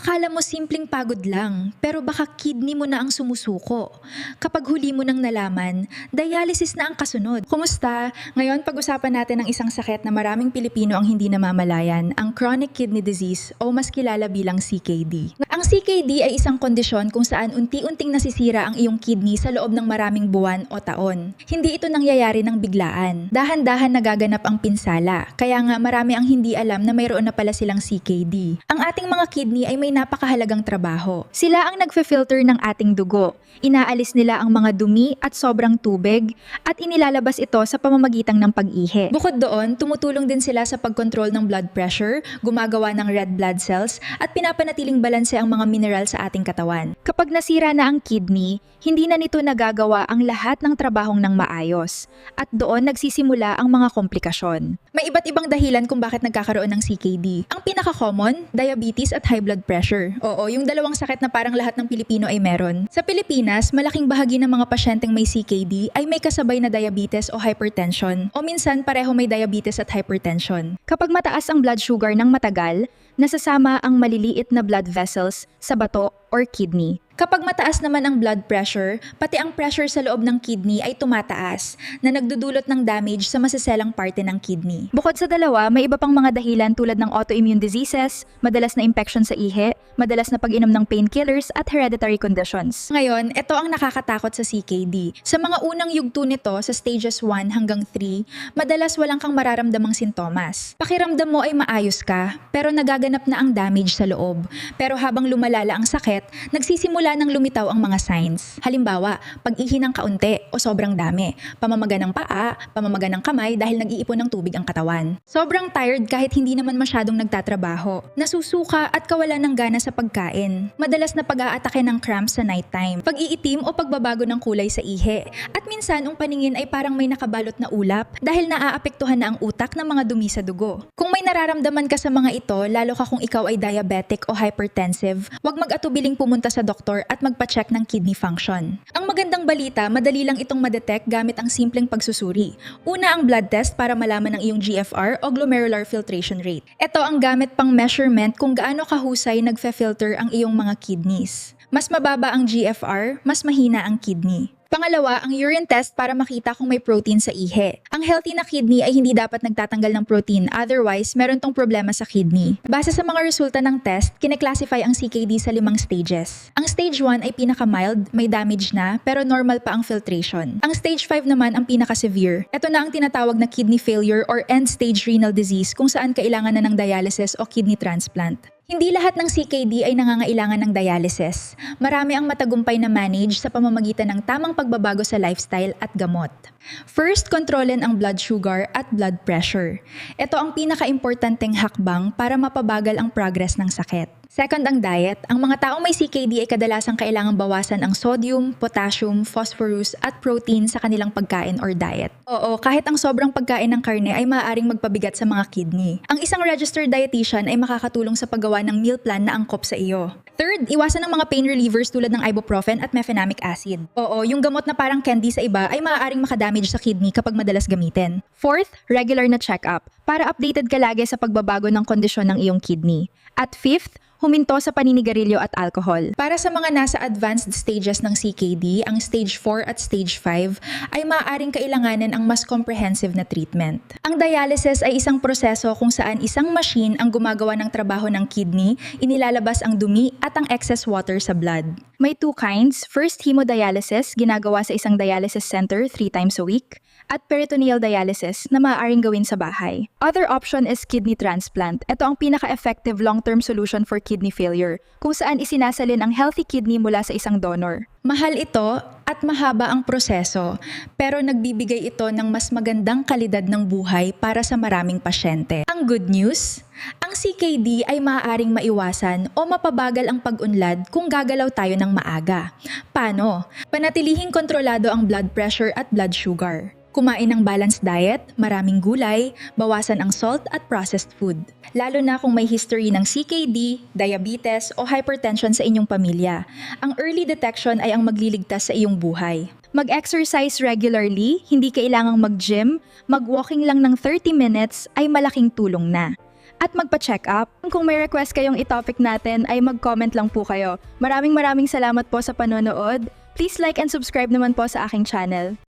Akala mo simpleng pagod lang, pero baka kidney mo na ang sumusuko. Kapag huli mo nang nalaman, dialysis na ang kasunod. Kumusta? Ngayon pag-usapan natin ang isang sakit na maraming Pilipino ang hindi namamalayan, ang chronic kidney disease o mas kilala bilang CKD. Ang CKD ay isang kondisyon kung saan unti-unting nasisira ang iyong kidney sa loob ng maraming buwan o taon. Hindi ito nangyayari ng biglaan. Dahan-dahan nagaganap ang pinsala, kaya nga marami ang hindi alam na mayroon na pala silang CKD. Ang ating mga kidney ay may napakahalagang trabaho. Sila ang nagfe-filter ng ating dugo. Inaalis nila ang mga dumi at sobrang tubig at inilalabas ito sa pamamagitan ng pag-ihi. Bukod doon, tumutulong din sila sa pagkontrol ng blood pressure, gumagawa ng red blood cells at pinapanatiling balanse ang mga mineral sa ating katawan. Kapag nasira na ang kidney, hindi na nito nagagawa ang lahat ng trabahong ng maayos at doon nagsisimula ang mga komplikasyon. May iba't ibang dahilan kung bakit nagkakaroon ng CKD. Ang pinaka-common, diabetes at high blood pressure. Oo, yung dalawang sakit na parang lahat ng Pilipino ay meron. Sa Pilipinas, malaking bahagi ng mga pasyenteng may CKD ay may kasabay na diabetes o hypertension o minsan pareho may diabetes at hypertension. Kapag mataas ang blood sugar ng matagal, nasasama ang maliliit na blood vessels sa bato or kidney. Kapag mataas naman ang blood pressure, pati ang pressure sa loob ng kidney ay tumataas na nagdudulot ng damage sa masiselang parte ng kidney. Bukod sa dalawa, may iba pang mga dahilan tulad ng autoimmune diseases, madalas na infection sa ihi, madalas na pag-inom ng painkillers at hereditary conditions. Ngayon, ito ang nakakatakot sa CKD. Sa mga unang yugto nito sa stages 1 hanggang 3, madalas walang kang mararamdamang sintomas. Pakiramdam mo ay maayos ka, pero nagaganap na ang damage sa loob. Pero habang lumalala ang sakit, nagsisimula nang lumitaw ang mga signs. Halimbawa, pag-ihi ng kaunti o sobrang dami, pamamaga ng paa, pamamaga ng kamay dahil nag-iipon ng tubig ang katawan. Sobrang tired kahit hindi naman masyadong nagtatrabaho. Nasusuka at kawalan ng gana sa pagkain. Madalas na pag-aatake ng cramps sa nighttime. Pag-iitim o pagbabago ng kulay sa ihi. At minsan ang paningin ay parang may nakabalot na ulap dahil naaapektuhan na ang utak ng mga dumi sa dugo. Kung may nararamdaman ka sa mga ito, lalo ka kung ikaw ay diabetic o hypertensive, huwag mag-atubiling pumunta sa doktor at magpa-check ng kidney function. Ang magandang balita, madali lang itong madetect gamit ang simpleng pagsusuri. Una ang blood test para malaman ang iyong GFR o glomerular filtration rate. Ito ang gamit pang measurement kung gaano kahusay nagfe-filter ang iyong mga kidneys. Mas mababa ang GFR, mas mahina ang kidney. Pangalawa, ang urine test para makita kung may protein sa ihi. Ang healthy na kidney ay hindi dapat nagtatanggal ng protein, otherwise meron tong problema sa kidney. Base sa mga resulta ng test, kine-classify ang CKD sa 5 stages. Ang stage 1 ay pinaka-mild, may damage na, pero normal pa ang filtration. Ang stage 5 naman ang pinaka-severe. Ito na ang tinatawag na kidney failure or end-stage renal disease kung saan kailangan na ng dialysis o kidney transplant. Hindi lahat ng CKD ay nangangailangan ng dialysis. Marami ang matagumpay na manage sa pamamagitan ng tamang pagbabago sa lifestyle at gamot. First, kontrolin ang blood sugar at blood pressure. Ito ang pinaka-importanteng hakbang para mapabagal ang progress ng sakit. Second, ang diet. Ang mga taong may CKD ay kadalasang kailangang bawasan ang sodium, potassium, phosphorus at protein sa kanilang pagkain or diet. Oo, kahit ang sobrang pagkain ng karne ay maaaring magpabigat sa mga kidney. Ang isang registered dietitian ay makakatulong sa paggawa ng meal plan na angkop sa iyo. Third, iwasan ang mga pain relievers tulad ng ibuprofen at mefenamic acid. Oo, yung gamot na parang candy sa iba ay maaaring makadamage sa kidney kapag madalas gamitin. Fourth, regular na check-up para updated ka lagi sa pagbabago ng kondisyon ng iyong kidney. At fifth, huminto sa paninigarilyo at alcohol. Para sa mga nasa advanced stages ng CKD, ang stage 4 at stage 5 ay maaaring kailanganin ang mas comprehensive na treatment. Ang dialysis ay isang proseso kung saan isang machine ang gumagawa ng trabaho ng kidney, inilalabas ang dumi at ang excess water sa blood. May 2 kinds. First, hemodialysis, ginagawa sa isang dialysis center 3 times a week, at peritoneal dialysis na maaaring gawin sa bahay. Other option is kidney transplant. Ito ang pinaka-effective long-term solution for kidney failure, kung saan isinasalin ang healthy kidney mula sa isang donor. Mahal ito at mahaba ang proseso, pero nagbibigay ito ng mas magandang kalidad ng buhay para sa maraming pasyente. Ang good news, ang CKD ay maaaring maiwasan o mapabagal ang pag-unlad kung gagalaw tayo ng maaga. Paano? Panatilihing kontrolado ang blood pressure at blood sugar. Kumain ng balanced diet, maraming gulay, bawasan ang salt at processed food. Lalo na kung may history ng CKD, diabetes o hypertension sa inyong pamilya. Ang early detection ay ang magliligtas sa iyong buhay. Mag-exercise regularly, hindi kailangang mag-gym, mag-walking lang ng 30 minutes ay malaking tulong na. at magpa-check up. Kung may request kayong i-topic natin ay mag-comment lang po kayo. Maraming salamat po sa panonood. Please like and subscribe naman po sa aking channel.